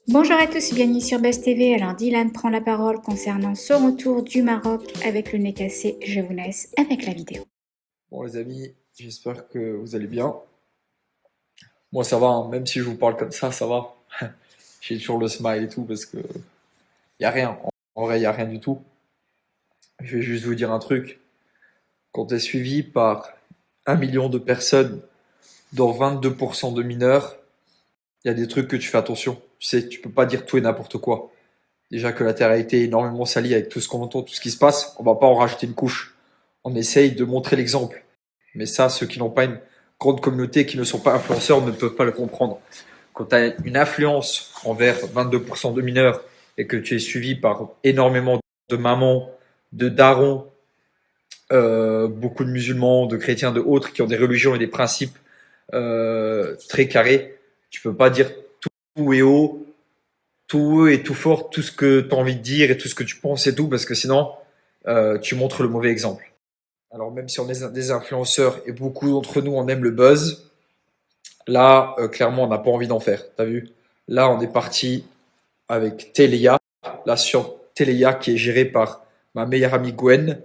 Bonjour à tous, bienvenue sur Buzz TV. Alors Dylan prend la parole concernant son retour du Maroc avec le nez cassé. Je vous laisse avec la vidéo. Bon les amis, j'espère que vous allez bien. Moi ça va, hein, même si je vous parle comme ça va. J'ai toujours le smile et tout parce que y a rien. En vrai, y a rien du tout. Je vais juste vous dire un truc. Quand tu es suivi par 1 million de personnes, dont 22% de mineurs, il y a des trucs que tu fais attention. Tu sais, tu peux pas dire tout et n'importe quoi. Déjà que la Terre a été énormément salie avec tout ce qu'on entend, tout ce qui se passe, on va pas en rajouter une couche. On essaye de montrer l'exemple. Mais ça, ceux qui n'ont pas une grande communauté, qui ne sont pas influenceurs, ne peuvent pas le comprendre. Quand tu as une influence envers 22% de mineurs et que tu es suivi par énormément de mamans, de darons, beaucoup de musulmans, de chrétiens, de autres qui ont des religions et des principes très carrés, tu peux pas dire tout et haut, tout haut et tout fort, tout ce que tu as envie de dire et tout ce que tu penses et tout, parce que sinon, tu montres le mauvais exemple. Alors même si on est des influenceurs et beaucoup d'entre nous on aime le buzz, là clairement on n'a pas envie d'en faire. T'as vu? Là on est parti avec Telia, la sur Telia qui est gérée par ma meilleure amie Gwen.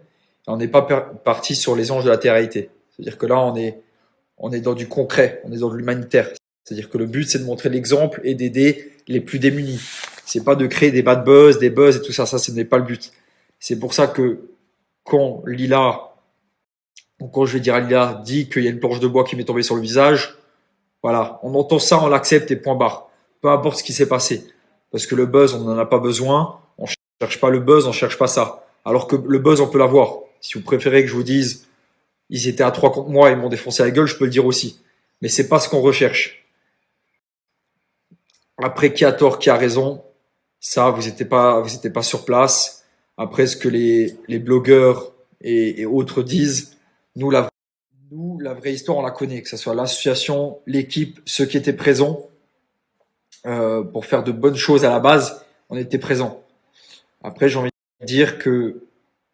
Et on n'est pas parti sur les anges de la télé-réalité. C'est-à-dire que là on est dans du concret, on est dans de l'humanitaire. C'est-à-dire que le but c'est de montrer l'exemple et d'aider les plus démunis. C'est pas de créer des bad buzz, des buzz et tout ça, ça ce n'est pas le but. C'est pour ça que quand Lila donc quand je vais dire à Lila, dit qu'il y a une planche de bois qui m'est tombée sur le visage, voilà, on entend ça, on l'accepte et point barre. Peu importe ce qui s'est passé. Parce que le buzz, on n'en a pas besoin, on cherche pas le buzz, on cherche pas ça. Alors que le buzz, on peut l'avoir. Si vous préférez que je vous dise, ils étaient à 3 contre moi et ils m'ont défoncé la gueule, je peux le dire aussi. Mais c'est pas ce qu'on recherche. Après, qui a tort, qui a raison, ça, vous étiez pas sur place. Après, ce que les blogueurs et autres disent, nous, la vraie histoire, on la connaît, que ce soit l'association, l'équipe, ceux qui étaient présents pour faire de bonnes choses à la base, on était présents. Après, j'ai envie de dire que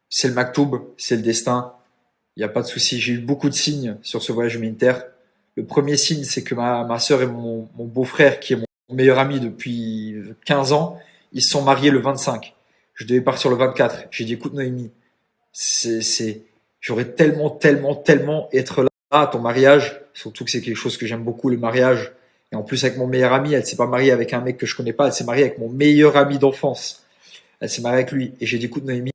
c'est le maktoub, c'est le destin, il n'y a pas de souci. J'ai eu beaucoup de signes sur ce voyage humanitaire. Le premier signe, c'est que ma sœur et mon beau-frère, qui est mon meilleur ami depuis 15 ans, ils se sont mariés le 25. Je devais partir le 24. J'ai dit, écoute Noémie, j'aurais tellement être là à ton mariage, surtout que c'est quelque chose que j'aime beaucoup, le mariage. Et en plus, avec mon meilleur ami, elle s'est pas mariée avec un mec que je connais pas, elle s'est mariée avec mon meilleur ami d'enfance. Elle s'est mariée avec lui. Et j'ai dit, écoute, Noémie,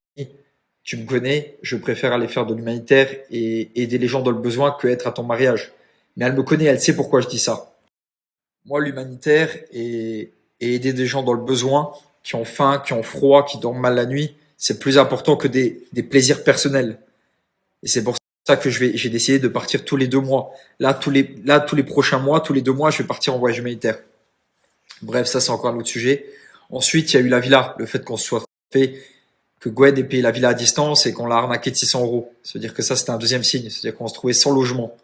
tu me connais, je préfère aller faire de l'humanitaire et aider les gens dans le besoin que être à ton mariage. Mais elle me connaît, elle sait pourquoi je dis ça. Moi, l'humanitaire et aider des gens dans le besoin, qui ont faim, qui ont froid, qui dorment mal la nuit, c'est plus important que des plaisirs personnels. Et c'est pour ça que j'ai décidé de partir tous les 2 mois. Tous les prochains mois, tous les 2 mois, je vais partir en voyage humanitaire. Bref, ça, c'est encore un autre sujet. Ensuite, il y a eu la villa. Le fait qu'on se soit fait, que Gwen ait payé la villa à distance et qu'on l'a arnaqué de 600 euros. C'est-à-dire que ça, c'était un deuxième signe. C'est-à-dire qu'on se trouvait sans logement.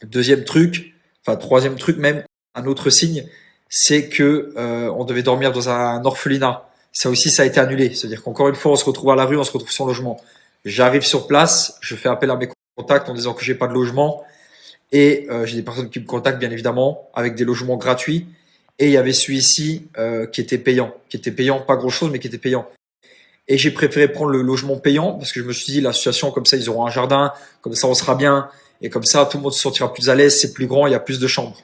Deuxième truc, enfin, troisième truc même, un autre signe, c'est que, on devait dormir dans un orphelinat. Ça aussi, ça a été annulé. C'est-à-dire qu'encore une fois, on se retrouve à la rue, on se retrouve sans logement. J'arrive sur place, je fais appel à mes contacts en disant que j'ai pas de logement et j'ai des personnes qui me contactent bien évidemment avec des logements gratuits. Et il y avait celui-ci qui était payant, pas grand-chose, mais qui était payant. Et j'ai préféré prendre le logement payant parce que je me suis dit l'association comme ça ils auront un jardin, comme ça on sera bien et comme ça tout le monde se sentira plus à l'aise, c'est plus grand, il y a plus de chambres.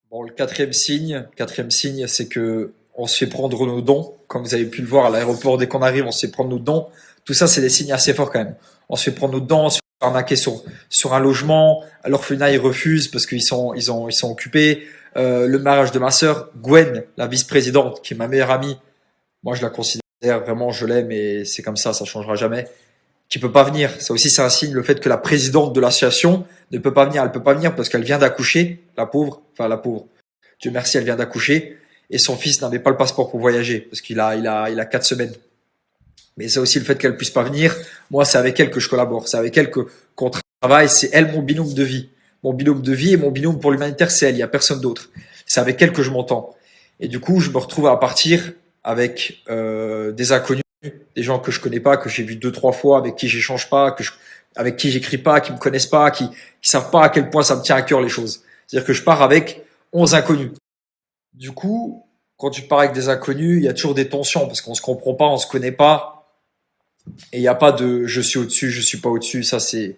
Bon, le quatrième signe, c'est que on se fait prendre nos dons. Comme vous avez pu le voir à l'aéroport, dès qu'on arrive, on se fait prendre nos dons. Tout ça, c'est des signes assez forts quand même. On se fait prendre nos dons, on se fait arnaquer sur un logement. À l'orphelinat, ils refusent parce ils sont occupés. Le mariage de ma sœur, Gwen, la vice-présidente, qui est ma meilleure amie. Moi, je la considère vraiment, je l'aime et c'est comme ça changera jamais. Qui peut pas venir. Ça aussi, c'est un signe, le fait que la présidente de l'association ne peut pas venir. Elle peut pas venir parce qu'elle vient d'accoucher, la pauvre. Enfin, la pauvre. Dieu merci, elle vient d'accoucher et son fils n'avait pas le passeport pour voyager parce qu'il a 4 semaines. Mais c'est aussi le fait qu'elle puisse pas venir. Moi, c'est avec elle que je collabore. C'est avec elle qu'on travaille. C'est elle mon binôme de vie. Mon binôme de vie et mon binôme pour l'humanitaire, c'est elle. Il y a personne d'autre. C'est avec elle que je m'entends. Et du coup, je me retrouve à partir avec des inconnus, des gens que je connais pas, que j'ai vu 2, 3 fois, avec qui j'échange pas, avec qui j'écris pas, qui me connaissent pas, qui savent pas à quel point ça me tient à cœur les choses. C'est-à-dire que je pars avec 11 inconnus. Du coup, quand tu pars avec des inconnus, il y a toujours des tensions parce qu'on se comprend pas, on se connaît pas, et il n'y a pas de je suis au-dessus, je suis pas au-dessus. Ça c'est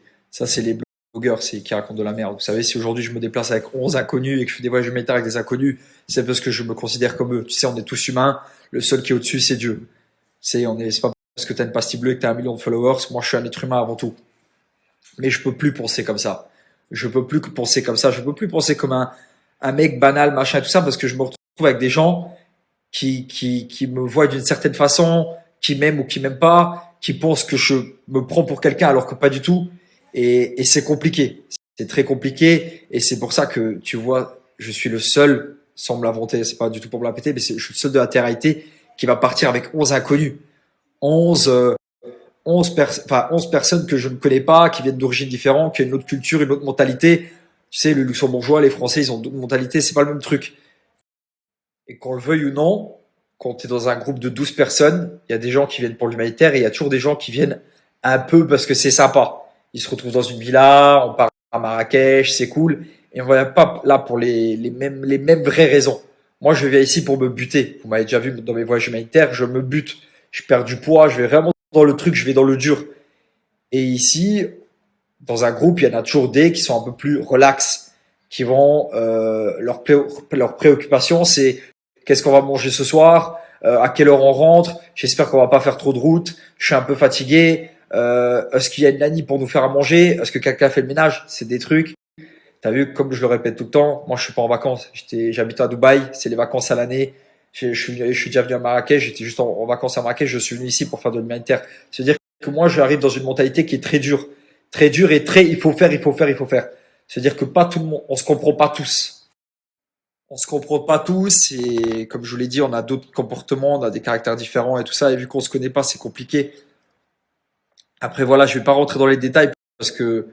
les blogueurs, c'est qui racontent de la merde. Vous savez, si aujourd'hui je me déplace avec 11 inconnus et que je fais des voyages humanitaires avec des inconnus, c'est parce que je me considère comme eux. Tu sais, on est tous humains. Le seul qui est au-dessus, c'est Dieu. C'est pas parce que t'as une pastille bleue et que t'as 1 million de followers. Moi, je suis un être humain avant tout. Mais je peux plus penser comme ça. Je peux plus que penser comme ça. Je peux plus penser comme un mec banal, machin, et tout ça, parce que je me retrouve avec des gens qui me voient d'une certaine façon, qui m'aiment ou qui m'aiment pas, qui pensent que je me prends pour quelqu'un alors que pas du tout. Et c'est compliqué. C'est très compliqué. Et c'est pour ça que, tu vois, je suis le seul, sans me l'inventer, c'est pas du tout pour me la péter, mais je suis le seul de la Terre qui va partir avec 11 inconnus. 11, 11 personnes que je ne connais pas, qui viennent d'origines différentes, qui ont une autre culture, une autre mentalité. Tu sais, le luxembourgeois, les Français, ils ont d'autres mentalités, c'est pas le même truc. Et qu'on le veuille ou non, quand tu es dans un groupe de 12 personnes, il y a des gens qui viennent pour l'humanitaire et il y a toujours des gens qui viennent un peu parce que c'est sympa. Ils se retrouvent dans une villa, on part à Marrakech, c'est cool. Et on va pas là pour les mêmes vraies raisons. Moi, je viens ici pour me buter. Vous m'avez déjà vu dans mes voyages humanitaires, je me bute. Je perds du poids, je vais vraiment dans le truc, je vais dans le dur. Et ici, dans un groupe, il y en a toujours des qui sont un peu plus relax, qui vont leur préoccupation, c'est qu'est-ce qu'on va manger ce soir, à quelle heure on rentre, j'espère qu'on va pas faire trop de route, je suis un peu fatigué, est-ce qu'il y a une nanny pour nous faire à manger, est-ce que quelqu'un fait le ménage, c'est des trucs. T'as vu, comme je le répète tout le temps, moi je suis pas en vacances, j'habite à Dubaï, c'est les vacances à l'année. Je suis déjà venu à Marrakech, j'étais juste en vacances à Marrakech, je suis venu ici pour faire de l'humanitaire. C'est-à-dire que moi j'arrive dans une mentalité qui est très dure et très il faut faire, il faut faire, il faut faire. C'est-à-dire que pas tout le monde, on se comprend pas tous. On se comprend pas tous et comme je vous l'ai dit, on a d'autres comportements, on a des caractères différents et tout ça. Et vu qu'on se connaît pas, c'est compliqué. Après voilà, je vais pas rentrer dans les détails parce que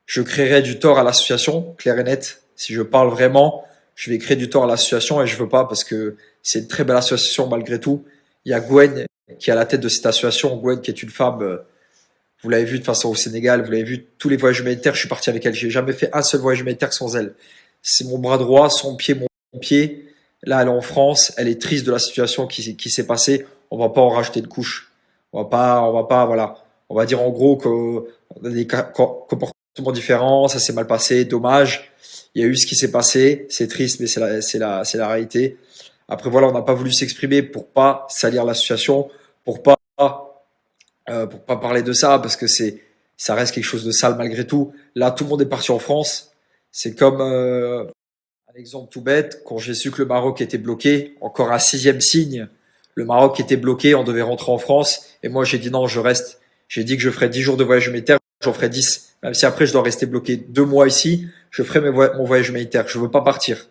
je créerais du tort à l'association, clair et net. Si je parle vraiment, je vais créer du tort à l'association et je veux pas parce que c'est une très belle association malgré tout. Il y a Gwen qui est à la tête de cette association. Gwen qui est une femme, vous l'avez vu de toute façon au Sénégal, vous l'avez vu tous les voyages humanitaires, je suis parti avec elle. J'ai jamais fait un seul voyage humanitaire sans elle. C'est mon bras droit, son pied, mon pied. Là, elle est en France, elle est triste de la situation qui s'est passée. On va pas en rajouter une couche. On va pas, voilà. On va dire en gros qu'on a des comportements différents, ça s'est mal passé, dommage. Il y a eu ce qui s'est passé, c'est triste, mais c'est la réalité. Après voilà, on n'a pas voulu s'exprimer pour pas salir l'association, pour pas parler de ça, parce que ça reste quelque chose de sale malgré tout. Là, tout le monde est parti en France. C'est comme un exemple tout bête, quand j'ai su que le Maroc était bloqué, encore un sixième signe, le Maroc était bloqué, on devait rentrer en France, et moi j'ai dit non, je reste. J'ai dit que je ferais 10 jours de voyage humanitaire, j'en ferai 10. Même si après je dois rester bloqué 2 mois ici, je ferai mon voyage humanitaire. Je veux pas partir.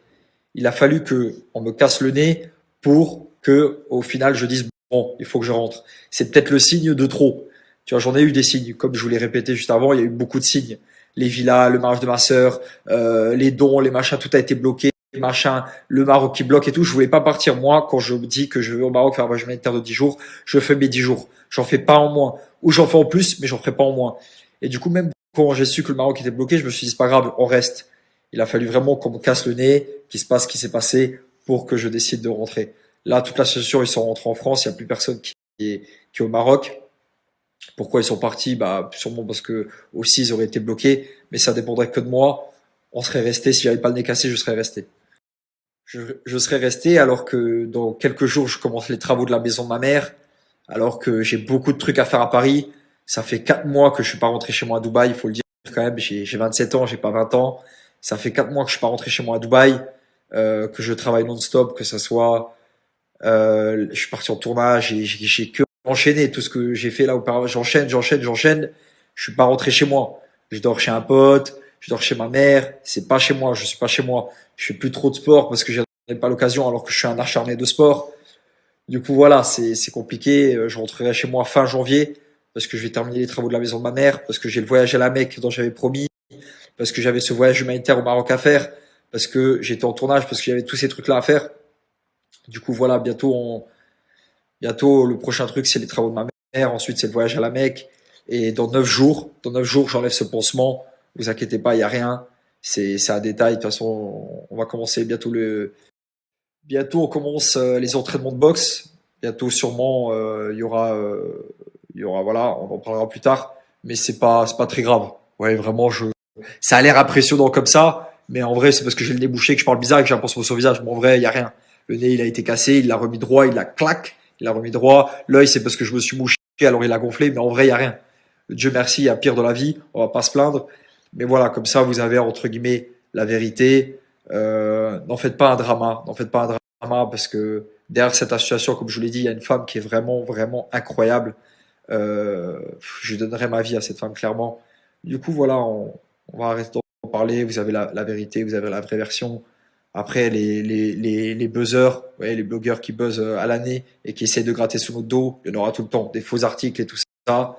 Il a fallu que on me casse le nez pour que, au final, je dise bon, il faut que je rentre. C'est peut-être le signe de trop. Tu vois, j'en ai eu des signes, comme je vous l'ai répété juste avant, il y a eu beaucoup de signes. Les villas, le mariage de ma sœur, les dons, les machins, tout a été bloqué, les machins, le Maroc qui bloque et tout. Je voulais pas partir. Moi, quand je me dis que je vais au Maroc faire un voyage humanitaire de 10 jours, je fais mes 10 jours. J'en fais pas en moins. Ou j'en fais en plus, mais j'en ferai pas en moins. Et du coup, même quand j'ai su que le Maroc était bloqué, je me suis dit, c'est pas grave, on reste. Il a fallu vraiment qu'on me casse le nez, qu'il se passe ce qui s'est passé pour que je décide de rentrer. Là, toute l'association, ils sont rentrés en France, il n'y a plus personne qui est au Maroc. Pourquoi ils sont partis? Bah, sûrement parce que aussi ils auraient été bloqués, mais ça dépendrait que de moi. On serait resté, si j'avais pas le nez cassé, je serais resté. Je serais resté alors que dans quelques jours, je commence les travaux de la maison de ma mère, alors que j'ai beaucoup de trucs à faire à Paris. Ça fait 4 mois que je suis pas rentré chez moi à Dubaï, il faut le dire quand même. J'ai 27 ans, j'ai pas 20 ans. Ça fait 4 mois que je suis pas rentré chez moi à Dubaï, que je travaille non-stop, que ça soit, je suis parti en tournage et j'ai que enchaîné tout ce que j'ai fait là auparavant. J'enchaîne. Je suis pas rentré chez moi. Je dors chez un pote, je dors chez ma mère. C'est pas chez moi, je suis pas chez moi. Je fais plus trop de sport parce que j'ai pas l'occasion alors que je suis un acharné de sport. Du coup, voilà, c'est compliqué. Je rentrerai chez moi fin janvier parce que je vais terminer les travaux de la maison de ma mère, parce que j'ai le voyage à la Mecque dont j'avais promis, parce que j'avais ce voyage humanitaire au Maroc à faire, parce que j'étais en tournage, parce que j'avais tous ces trucs-là à faire. Du coup, voilà, bientôt, le prochain truc, c'est les travaux de ma mère. Ensuite, c'est le voyage à la Mecque. Et dans 9 jours, j'enlève ce pansement. Vous inquiétez pas, il y a rien. C'est un détail. De toute façon, on va commencer bientôt Bientôt, on commence les entraînements de boxe. Bientôt, sûrement, il y aura, voilà, on en parlera plus tard. Mais c'est pas très grave. Ouais, vraiment, ça a l'air impressionnant comme ça. Mais en vrai, c'est parce que j'ai le nez bouché, que je parle bizarre et que j'ai un pansement sur le visage. Mais en vrai, il y a rien. Le nez, il a été cassé, il l'a remis droit, il l'a clac, il l'a remis droit. L'œil, c'est parce que je me suis mouché, alors il a gonflé. Mais en vrai, il y a rien. Dieu merci, il y a pire dans la vie. On va pas se plaindre. Mais voilà, comme ça, vous avez entre guillemets la vérité. N'en faites pas un drama. N'en faites pas un drama parce que derrière cette association, comme je vous l'ai dit, il y a une femme qui est vraiment, vraiment incroyable. Je donnerai ma vie à cette femme, clairement. Du coup, voilà, on va arrêter d'en parler. Vous avez la vérité, vous avez la vraie version. Après, les buzzers, ouais, les blogueurs qui buzzent à l'année et qui essayent de gratter sous notre dos, il y en aura tout le temps. Des faux articles et tout ça,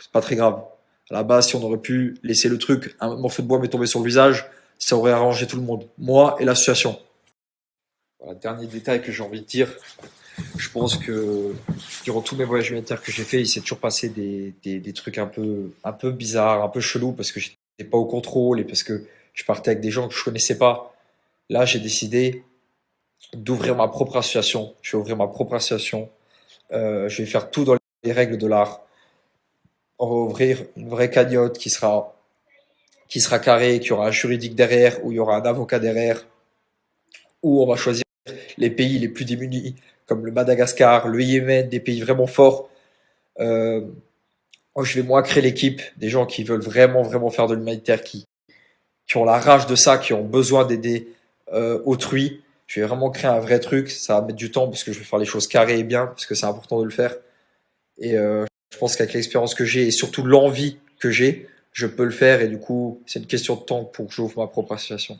c'est pas très grave. À la base, si on aurait pu laisser le truc, un morceau de bois m'est tombé sur le visage, ça aurait arrangé tout le monde. Moi et l'association. Voilà, dernier détail que j'ai envie de dire, je pense que durant tous mes voyages humanitaires que j'ai fait, il s'est toujours passé des trucs un peu bizarres, un peu chelous parce que j'étais pas au contrôle et parce que je partais avec des gens que je connaissais pas. Là, j'ai décidé d'ouvrir ma propre association. Je vais ouvrir ma propre association. Je vais faire tout dans les règles de l'art. On va ouvrir une vraie cagnotte qui sera carrée, qui aura un juridique derrière, où il y aura un avocat derrière, où on va choisir les pays les plus démunis, comme le Madagascar, le Yémen, des pays vraiment forts. Euh, je vais moi créer l'équipe, des gens qui veulent vraiment, vraiment faire de l'humanitaire, qui ont la rage de ça, qui ont besoin d'aider autrui. Je vais vraiment créer un vrai truc. Ça va mettre du temps parce que je vais faire les choses carrées et bien, parce que c'est important de le faire. Et je pense qu'avec l'expérience que j'ai et surtout l'envie que j'ai, je peux le faire. Et du coup, c'est une question de temps pour que j'ouvre ma propre association.